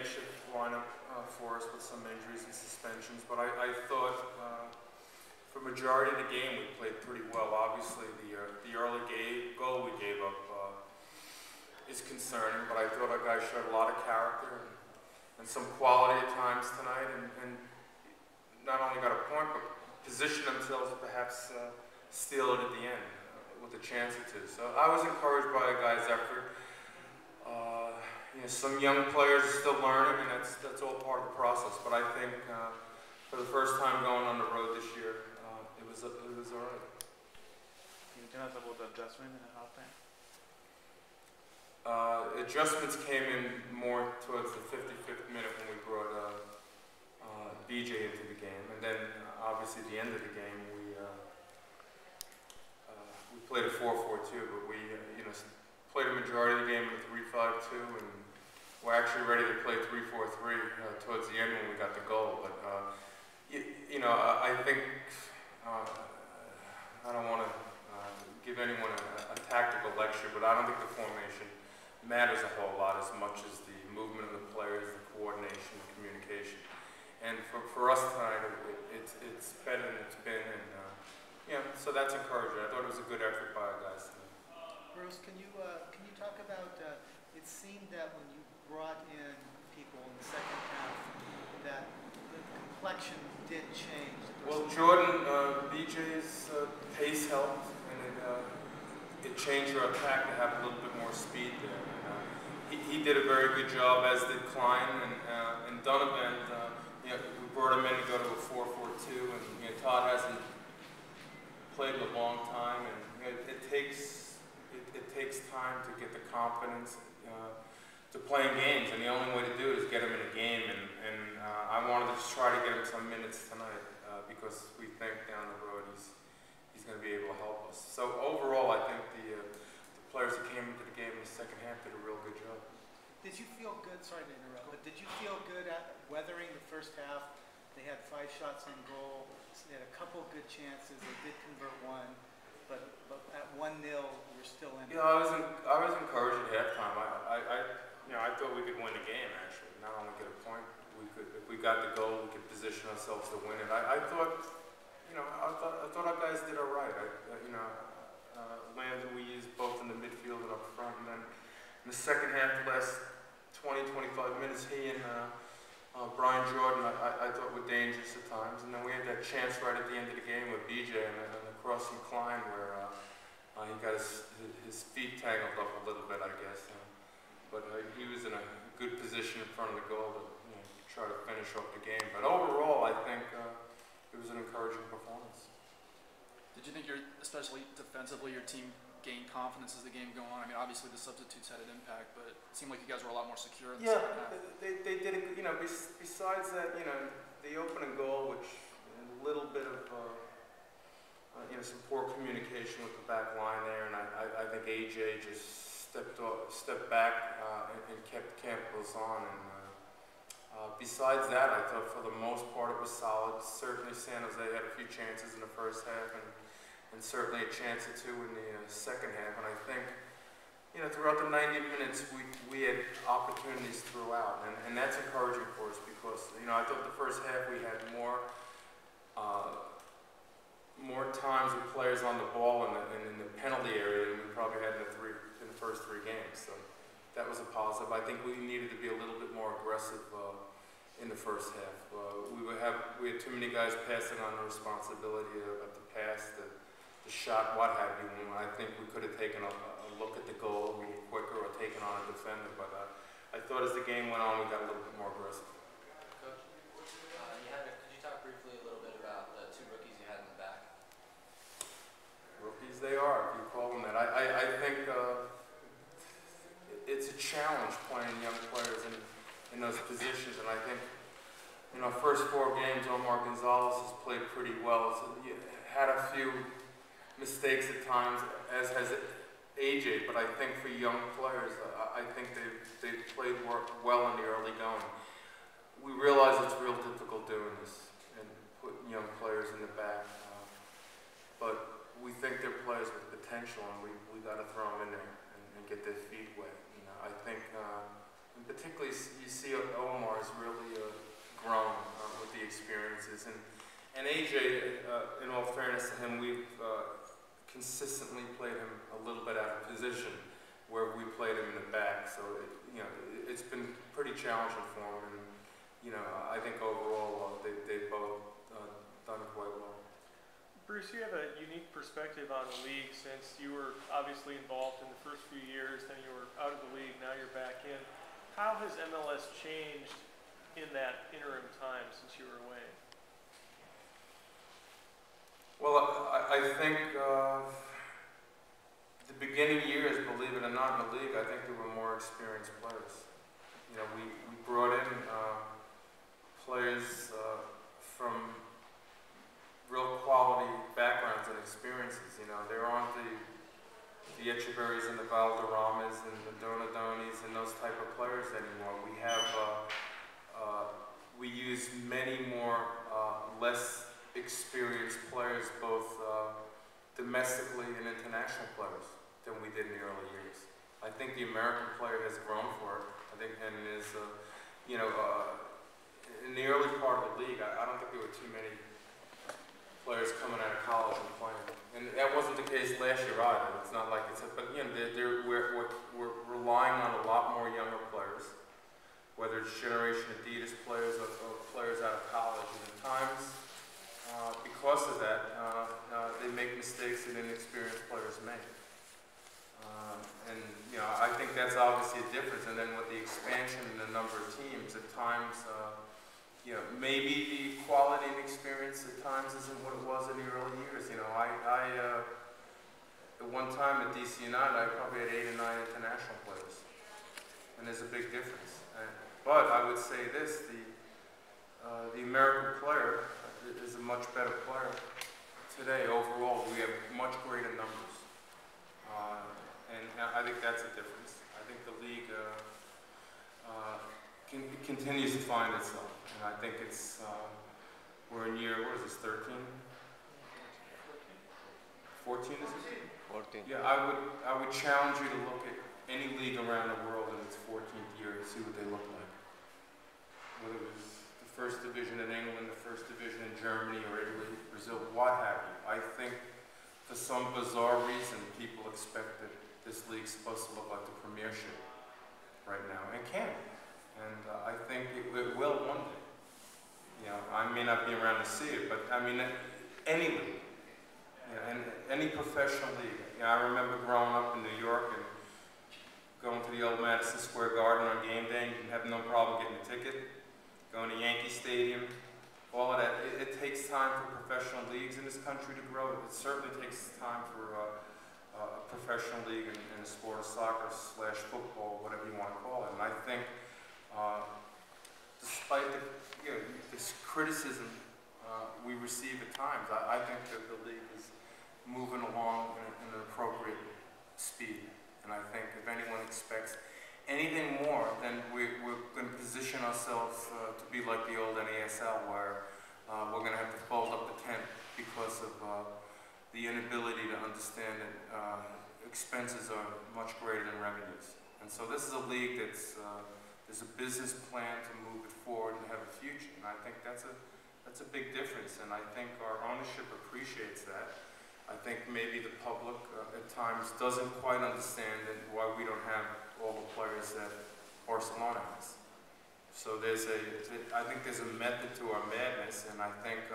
makeshift lineup for us with some injuries and suspensions, but I thought for majority of the game we played pretty well. Obviously, the early goal we gave up is concerning, but I thought our guys showed a lot of character and some quality at times tonight, and not only got a point, but positioned themselves to perhaps steal it at the end with a chance or two. So I was encouraged by the guys' effort. You know, some young players are still learning, and that's all part of the process. But I think for the first time going on the road this year, it was all right. Can you tell us about the adjustment in the halftime? Adjustments came in more towards the 55th minute when we brought BJ into the game, and then obviously at the end of the game we played a 4-4-2, but we you know, played a majority of the game in a 3-5-2, and we're actually ready to play 3-4-3 towards the end when we got the goal. But you know, I think I don't want to give anyone a tactical lecture, but I don't think the formation matters a whole lot as much as the movement of the players, the coordination, the communication. And for us tonight, it's better than it's been, and yeah, so that's encouraging. I thought it was a good effort by our guys tonight. Bruce, can you talk about? It seemed that when you brought in people in the second half, that the complexion did change. Well, Jordan, BJ's pace helped, and it changed our attack to have a little bit more speed there. And, he did a very good job, as did Klein, and Donovan. You know, we brought him in to go to a 4-4-2, and you know, Todd hasn't played in a long time, and you know, it takes time to get the confidence to playing games, and the only way to do it is get him in a game. And I wanted to try to get him some minutes tonight because we think down the road he's going to be able to help us. So overall, I think the players that came into the game in the second half did a real good job. Did you feel good? Sorry to interrupt, but did you feel good at weathering the first half? They had 5 shots on goal. They had a couple of good chances. They did convert one, but at 1-0, we're still in. You know, I was encouraged at halftime. I thought we could win the game. Actually, not only get a point, if we got the goal, we could position ourselves to win it. I thought our guys did all right. Landon, we used both in the midfield and up front, and then in the second half, the last 20-25 minutes, he and Brian Jordan, I thought were dangerous at times, and then we had that chance right at the end of the game with BJ and across from Klein where he got his feet tangled up a little bit, I guess. But he was in a good position in front of the goal to try to finish off the game. But overall, I think it was an encouraging performance. Did you think, especially defensively, your team gained confidence as the game going on? I mean, obviously the substitutes had an impact, but it seemed like you guys were a lot more secure in the second half. They did it. You know, besides that, you know, the opening goal, which a little bit of some poor communication with the back line there, and I think AJ just stepped back and kept Campbell's on. And besides that, I thought for the most part it was solid. Certainly San Jose had a few chances in the first half, and certainly a chance or two in the second half. And I think, you know, throughout the 90 minutes, we had opportunities throughout, and that's encouraging for us because, you know, I thought the first half we had more times with players on the ball in the penalty area than we probably had in the first 3 games. So that was a positive. I think we needed to be a little bit more aggressive in the first half. We had too many guys passing on the responsibility of the pass, the shot, what have you. And I think we could have taken a look at the goal a little quicker or taken on a defender. But I thought as the game went on, we got a little bit more aggressive. Coach, could you talk briefly a little bit about the 2 rookies you had in the back? Rookies they are, if you call them that. I think it's a challenge playing young players in those positions, and I think, you know, first 4 games, Omar Gonzalez has played pretty well. So he had a few mistakes at times, as has AJ, but I think for young players, I think they've played well in the early going. We realize it's real difficult doing this and putting young players in the back, but we think they're players with potential, and we got to throw them in there and get their feet wet. You know, I think in particularly you see Omar has really grown with the experiences, and AJ, in all fairness to him, we've consistently played him a little bit out of position, where we played him in the back. So it's been pretty challenging for him, and I think overall they've both done quite well. Bruce, you have a unique perspective on the league since you were obviously involved in the first few years, then you were out of the league, now you're back in. How has MLS changed in that interim time since you were away? Well, I think the beginning years, believe it or not, in the league, I think there were more experienced players. We brought in players from real quality backgrounds and experiences. There aren't the Echeverries and the Valderramas and the Donadonis and those type of players anymore. We have we use many more less experienced players, both domestically and international players, than we did in the early years. I think the American player has grown for it. I think, and is in the early part of the league, I don't think there were too many players coming out of college and playing, and that wasn't the case last year either. It's not like it's, but we're relying on a lot more younger players, whether it's Generation Adidas players or players out of college. And at times, because of that, they make mistakes that inexperienced players make. And I think that's obviously a difference. And then with the expansion in the number of teams, at times. Maybe the quality and experience at times isn't what it was in the early years. At one time at DC United, I probably had 8 or 9 international players, and there's a big difference. But I would say this: the American player is a much better player today overall. We have much greater numbers, and I think that's a difference. I think the league continues to find itself. And I think it's, we're in year, what is this, 13? 14 is it? 14. Yeah, I would challenge you to look at any league around the world in its 14th year and see what they look like. Whether it was the first division in England, the first division in Germany or Italy, Brazil, what have you. I think for some bizarre reason, people expect that this league's supposed to look like the Premiership right now, and can. And I think it will one day. I may not be around to see it, but I mean, any league, and any professional league. I remember growing up in New York and going to the old Madison Square Garden on game day, and you can have no problem getting a ticket. Going to Yankee Stadium, all of that. It takes time for professional leagues in this country to grow. It certainly takes time for a professional league in the sport of soccer / football, whatever you want to call it. And I think, despite this criticism we receive at times, I think that the league is moving along in an appropriate speed. And I think if anyone expects anything more, then we're going to position ourselves to be like the old NASL, where we're going to have to fold up the tent because of the inability to understand that expenses are much greater than revenues. And so this is a league that's there's a business plan to move it forward and have a future, and I think that's a big difference, and I think our ownership appreciates that. I think maybe the public at times doesn't quite understand why we don't have all the players that Barcelona has. So I think there's a method to our madness, and I think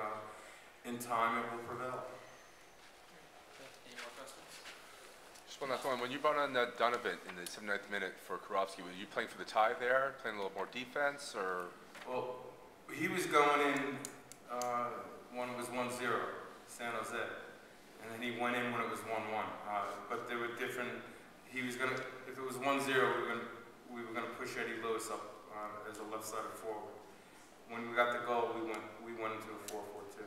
in time it will prevail. Any more questions? Just one last one. When you brought on Donovan in the 79th minute for Karofsky, were you playing for the tie there, playing a little more defense, or? Well, he was going in when it was 1-0, San Jose, and then he went in when it was 1-1. But there were different. He was gonna, if it was 1-0, we were gonna push Eddie Lewis up as a left-sided forward. When we got the goal, we went into a 4-4-2.